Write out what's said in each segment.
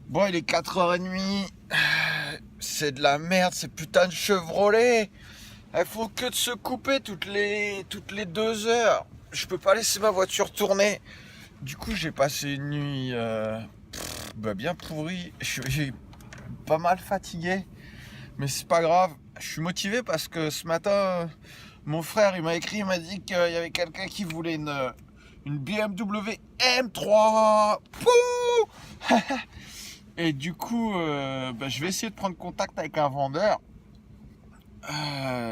Bon, il est 4h30. C'est de la merde, ces putains de Chevrolet. Elles font que de se couper toutes les 2 heures. Je peux pas laisser ma voiture tourner. Du coup, j'ai passé une nuit bien pourrie. Je suis pas mal fatigué. Mais c'est pas grave. Je suis motivé parce que ce matin, mon frère, il m'a écrit, il m'a dit qu'il y avait quelqu'un qui voulait une BMW M3. Pouh. Et du coup, je vais essayer de prendre contact avec un vendeur.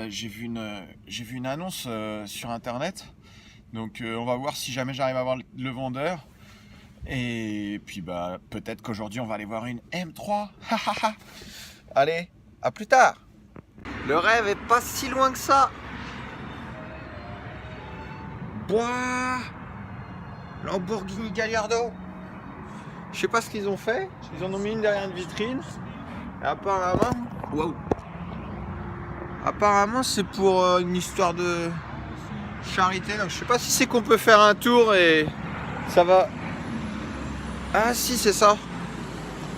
J'ai vu une annonce sur internet. Donc on va voir si jamais j'arrive à voir le vendeur. Et puis peut-être qu'aujourd'hui on va aller voir une M3. Allez, à plus tard. Le rêve est pas si loin que ça. Boah, Lamborghini Gallardo. Je sais pas ce qu'ils ont fait. Ils en ont mis une derrière une vitrine. Et apparemment, c'est pour une histoire de charité. Donc je sais pas si c'est qu'on peut faire un tour et ça va. Ah si, c'est ça.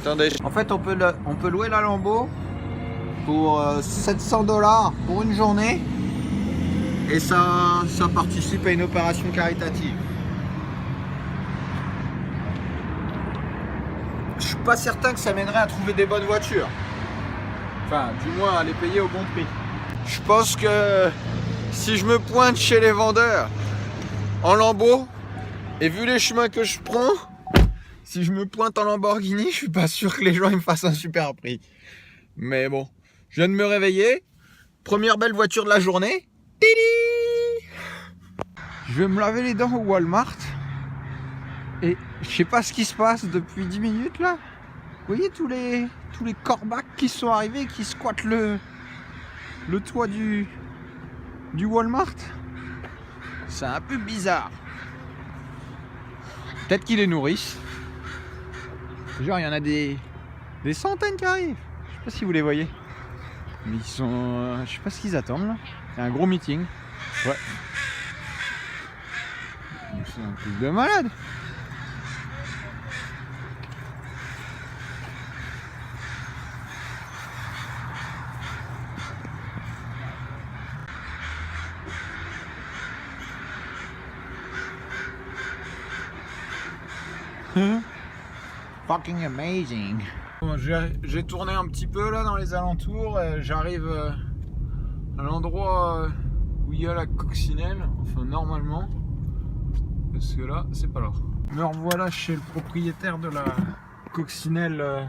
Attendez. En fait, on peut louer la Lambo pour 700$ pour une journée. Et ça participe à une opération caritative. Je suis pas certain que ça mènerait à trouver des bonnes voitures. Enfin, du moins à les payer au bon prix. Je pense que si je me pointe chez les vendeurs en Lambo, et vu les chemins que je prends, si je me pointe en Lamborghini, je suis pas sûr que les gens ils me fassent un super prix. Mais bon, je viens de me réveiller. Première belle voiture de la journée. Tidi. Je vais me laver les dents au Walmart. Et je sais pas ce qui se passe depuis 10 minutes là. Vous voyez tous les corbacs qui sont arrivés, qui squattent le toit du Walmart. C'est un peu bizarre. Peut-être qu'ils les nourrissent. Genre il y en a des centaines qui arrivent. Je sais pas si vous les voyez. Mais ils sont... je sais pas ce qu'ils attendent là. C'est un gros meeting. Ouais. C'est un truc de malade. Fucking amazing. Bon, j'ai tourné un petit peu là dans les alentours. J'arrive à l'endroit où il y a la coccinelle. Enfin normalement. Parce que là c'est pas là. Me revoilà chez le propriétaire de la coccinelle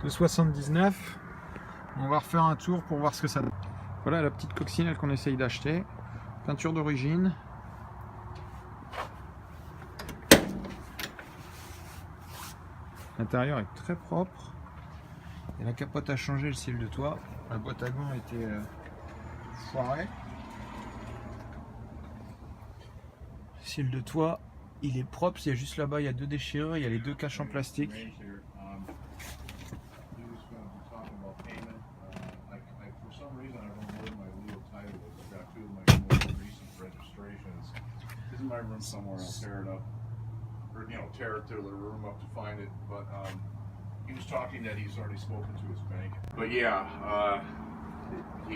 de 79. On va refaire un tour pour voir ce que ça donne. Voilà la petite coccinelle qu'on essaye d'acheter. Peinture d'origine. L'intérieur est très propre. Et la capote a changé, le cil de toit. La boîte à gants était foirée. Le cil de toit, il est propre. Il y a juste là-bas, il y a 2 déchirures. Il y a les 2 caches en plastique. Tear it to the room up to find it, but he was talking that he's already spoken to his bank. But yeah, he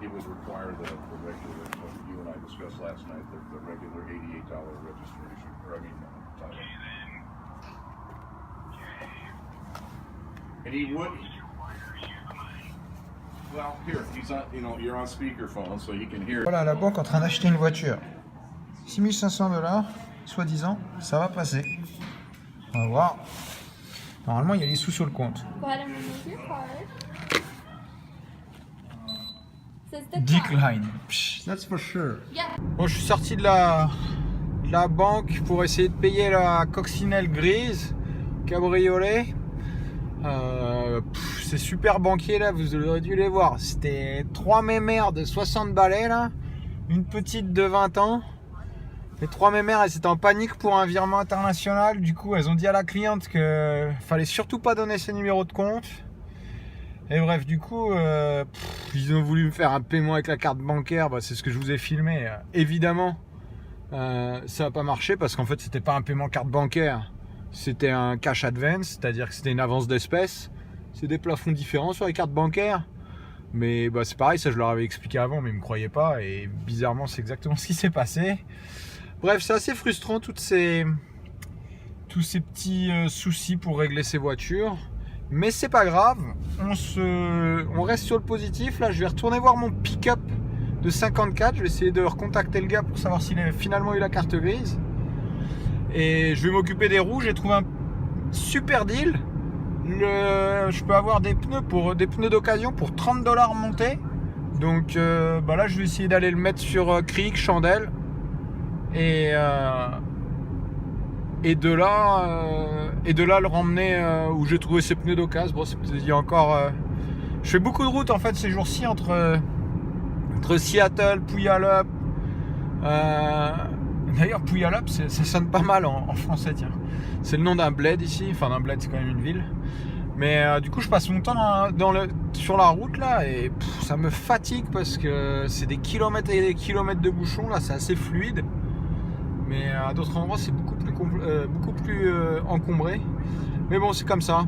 would require the regular, what you and I discussed last night, the regular $88 registration, or title. And he would. Well, here he's on. You're on speakerphone, so you can hear. Voilà la banque en train d'acheter une voiture. 6500$, soi-disant, ça va passer. On va voir. Normalement, il y a les sous sur le compte. Decline. That's for sure. Bon, je suis sorti de la banque pour essayer de payer la coccinelle grise cabriolet. C'est super banquier là, vous aurez dû les voir. C'était 3 mémères de 60 balais là, une petite de 20 ans. Les 3 mémères, elles étaient en panique pour un virement international. Du coup, elles ont dit à la cliente que fallait surtout pas donner ses numéros de compte. Et bref, du coup, ils ont voulu me faire un paiement avec la carte bancaire. C'est ce que je vous ai filmé. Évidemment, ça n'a pas marché parce qu'en fait, c'était pas un paiement carte bancaire. c'était un cash advance, c'est-à-dire que c'était une avance d'espèces. C'est des plafonds différents sur les cartes bancaires. Mais bah, c'est pareil, ça je leur avais expliqué avant, mais ils ne me croyaient pas. Et bizarrement, c'est exactement ce qui s'est passé. Bref, c'est assez frustrant, tous ces petits soucis pour régler ces voitures. Mais c'est pas grave, on reste sur le positif. Là, je vais retourner voir mon pick-up de 54. Je vais essayer de recontacter le gars pour savoir s'il a finalement eu la carte grise. Et je vais m'occuper des roues. J'ai trouvé un super deal. Je peux avoir des pneus d'occasion pour 30 $ montés. Donc bah là, je vais essayer d'aller le mettre sur Cric, Chandelle. Et de là le ramener où j'ai trouvé ces pneus d'occasion. Bon, il y a encore je fais beaucoup de routes en fait ces jours-ci entre Seattle, Puyallup. D'ailleurs Puyallup, ça sonne pas mal en français, tiens. C'est le nom d'un bled ici, enfin d'un bled, c'est quand même une ville. Mais du coup je passe mon temps sur la route là et ça me fatigue parce que c'est des kilomètres et des kilomètres de bouchons là, c'est assez fluide. Mais à d'autres endroits c'est beaucoup plus encombré. Mais bon, c'est comme ça.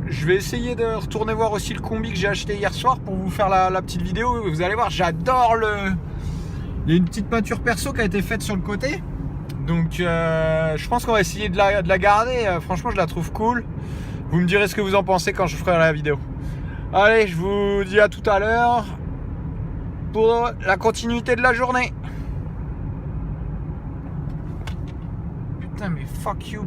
Je vais essayer de retourner voir aussi le combi que j'ai acheté hier soir pour vous faire la petite vidéo. Vous allez voir, j'adore il y a une petite peinture perso qui a été faite sur le côté. Donc je pense qu'on va essayer de la garder. Franchement, je la trouve cool. Vous me direz ce que vous en pensez quand je ferai la vidéo. Allez, je vous dis à tout à l'heure pour la continuité de la journée. Putain, mais fuck you.